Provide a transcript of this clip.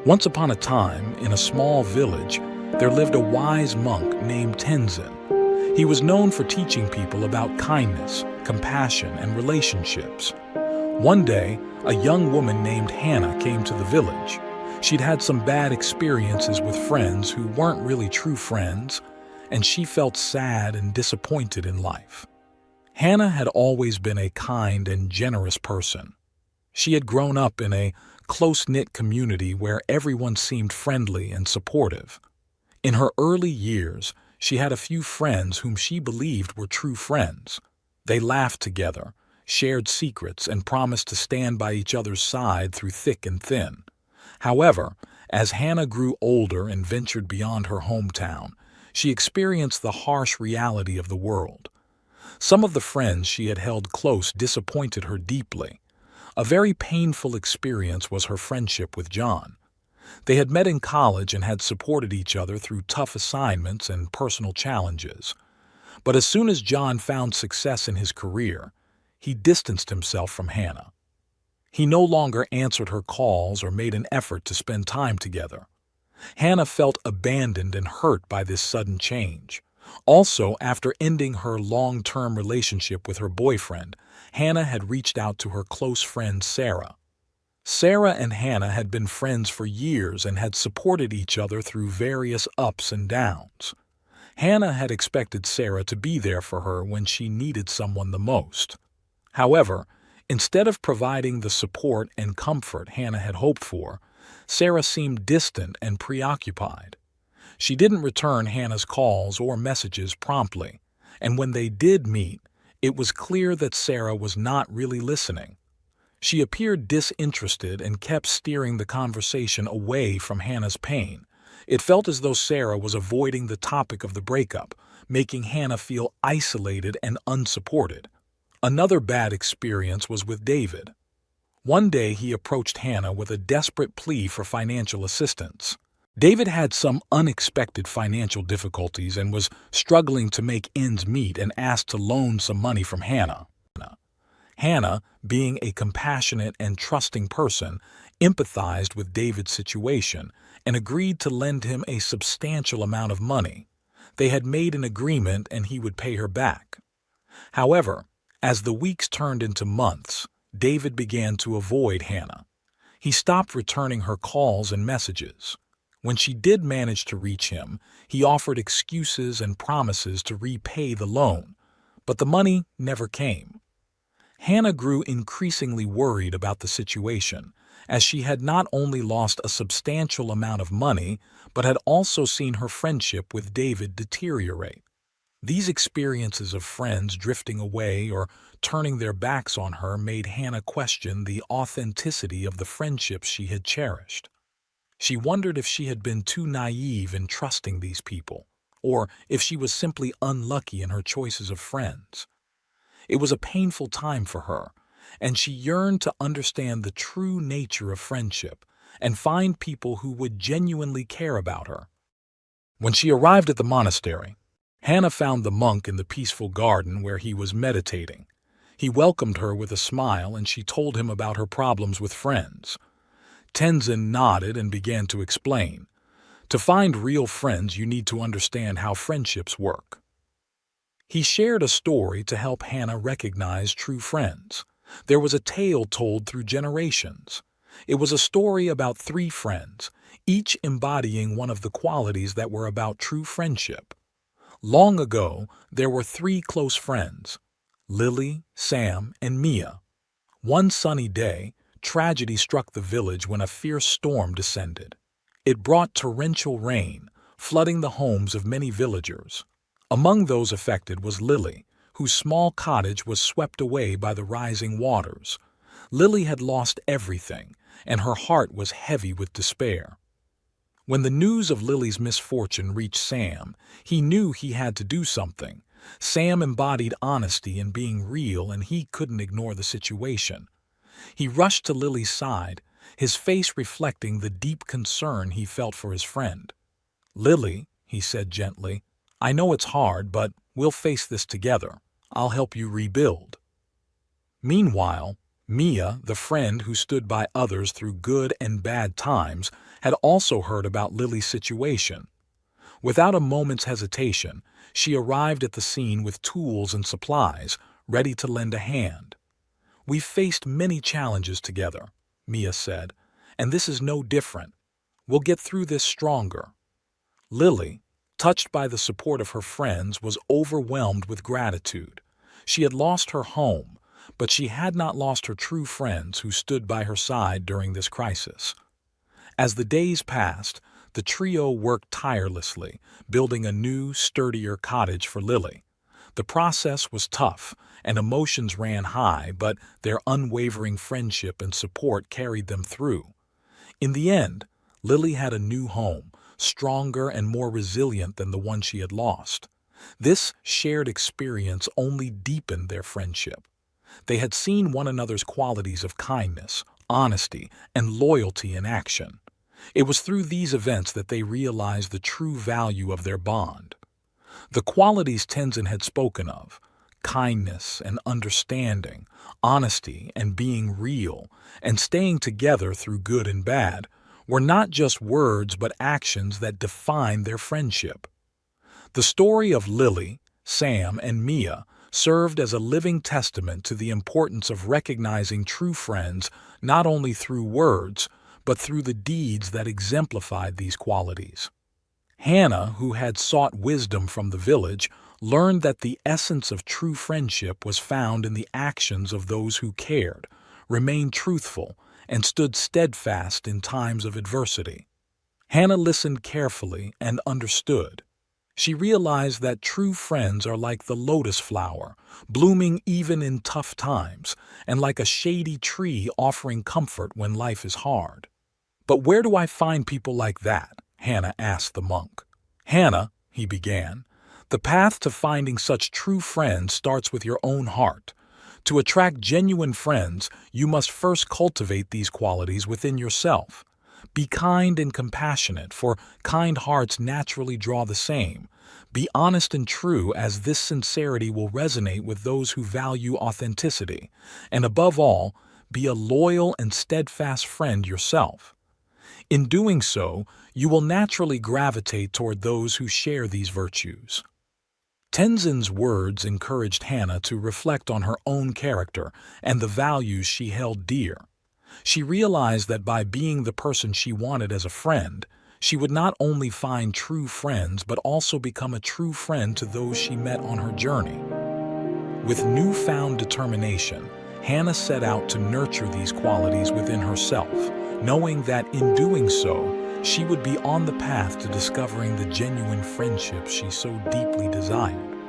Once upon a time, in a small village, there lived a wise monk named Tenzin. He was known for teaching people about kindness, compassion, and relationships. One day, a young woman named Hannah came to the village. She'd had some bad experiences with friends who weren't really true friends, and she felt sad and disappointed in life. Hannah had always been a kind and generous person. She had grown up in a close-knit community where everyone seemed friendly and supportive. In her early years, she had a few friends whom she believed were true friends. They laughed together, shared secrets, and promised to stand by each other's side through thick and thin. However, as Hannah grew older and ventured beyond her hometown, she experienced the harsh reality of the world. Some of the friends she had held close disappointed her deeply. A very painful experience was her friendship with John. They had met in college and had supported each other through tough assignments and personal challenges. But as soon as John found success in his career, he distanced himself from Hannah. He no longer answered her calls or made an effort to spend time together. Hannah felt abandoned and hurt by this sudden change. Also, after ending her long-term relationship with her boyfriend, Hannah had reached out to her close friend Sarah. Sarah and Hannah had been friends for years and had supported each other through various ups and downs. Hannah had expected Sarah to be there for her when she needed someone the most. However, instead of providing the support and comfort Hannah had hoped for, Sarah seemed distant and preoccupied. She didn't return Hannah's calls or messages promptly, and when they did meet, it was clear that Sarah was not really listening. She appeared disinterested and kept steering the conversation away from Hannah's pain. It felt as though Sarah was avoiding the topic of the breakup, making Hannah feel isolated and unsupported. Another bad experience was with David. One day he approached Hannah with a desperate plea for financial assistance. David had some unexpected financial difficulties and was struggling to make ends meet and asked to loan some money from Hannah. Hannah, being a compassionate and trusting person, empathized with David's situation and agreed to lend him a substantial amount of money. They had made an agreement and he would pay her back. However, as the weeks turned into months, David began to avoid Hannah. He stopped returning her calls and messages. When she did manage to reach him, he offered excuses and promises to repay the loan, but the money never came. Hannah grew increasingly worried about the situation, as she had not only lost a substantial amount of money, but had also seen her friendship with David deteriorate. These experiences of friends drifting away or turning their backs on her made Hannah question the authenticity of the friendships she had cherished. She wondered if she had been too naive in trusting these people, or if she was simply unlucky in her choices of friends. It was a painful time for her, and she yearned to understand the true nature of friendship and find people who would genuinely care about her. When she arrived at the monastery, Hannah found the monk in the peaceful garden where he was meditating. He welcomed her with a smile and she told him about her problems with friends. Tenzin nodded and began to explain. To find real friends, you need to understand how friendships work. He shared a story to help Hannah recognize true friends. There was a tale told through generations. It was a story about three friends, each embodying one of the qualities that were about true friendship. Long ago, there were three close friends, Lily, Sam, and Mia. One sunny day, tragedy struck the village when a fierce storm descended. It brought torrential rain, flooding the homes of many villagers. Among those affected was Lily, whose small cottage was swept away by the rising waters. Lily had lost everything, and her heart was heavy with despair. When the news of Lily's misfortune reached Sam, he knew he had to do something. Sam embodied honesty and being real, and he couldn't ignore the situation. He rushed to Lily's side, his face reflecting the deep concern he felt for his friend. "Lily," he said gently, "I know it's hard, but we'll face this together. I'll help you rebuild." Meanwhile, Mia, the friend who stood by others through good and bad times, had also heard about Lily's situation. Without a moment's hesitation, she arrived at the scene with tools and supplies, ready to lend a hand. "We've faced many challenges together," Mia said, "and this is no different. We'll get through this stronger." Lily, touched by the support of her friends, was overwhelmed with gratitude. She had lost her home, but she had not lost her true friends who stood by her side during this crisis. As the days passed, the trio worked tirelessly, building a new, sturdier cottage for Lily. The process was tough, and emotions ran high, but their unwavering friendship and support carried them through. In the end, Lily had a new home, stronger and more resilient than the one she had lost. This shared experience only deepened their friendship. They had seen one another's qualities of kindness, honesty, and loyalty in action. It was through these events that they realized the true value of their bond. The qualities Tenzin had spoken of, kindness and understanding, honesty and being real, and staying together through good and bad, were not just words but actions that defined their friendship. The story of Lily, Sam, and Mia served as a living testament to the importance of recognizing true friends not only through words, but through the deeds that exemplified these qualities. Hannah, who had sought wisdom from the village, learned that the essence of true friendship was found in the actions of those who cared, remained truthful, and stood steadfast in times of adversity. Hannah listened carefully and understood. She realized that true friends are like the lotus flower, blooming even in tough times, and like a shady tree offering comfort when life is hard. "But where do I find people like that?" Hannah asked the monk. "Hannah," he began, "the path to finding such true friends starts with your own heart. To attract genuine friends, you must first cultivate these qualities within yourself. Be kind and compassionate, for kind hearts naturally draw the same. Be honest and true, as this sincerity will resonate with those who value authenticity. And above all, be a loyal and steadfast friend yourself. In doing so, you will naturally gravitate toward those who share these virtues." Tenzin's words encouraged Hannah to reflect on her own character and the values she held dear. She realized that by being the person she wanted as a friend, she would not only find true friends but also become a true friend to those she met on her journey. With newfound determination, Hannah set out to nurture these qualities within herself, knowing that in doing so, she would be on the path to discovering the genuine friendship she so deeply desired.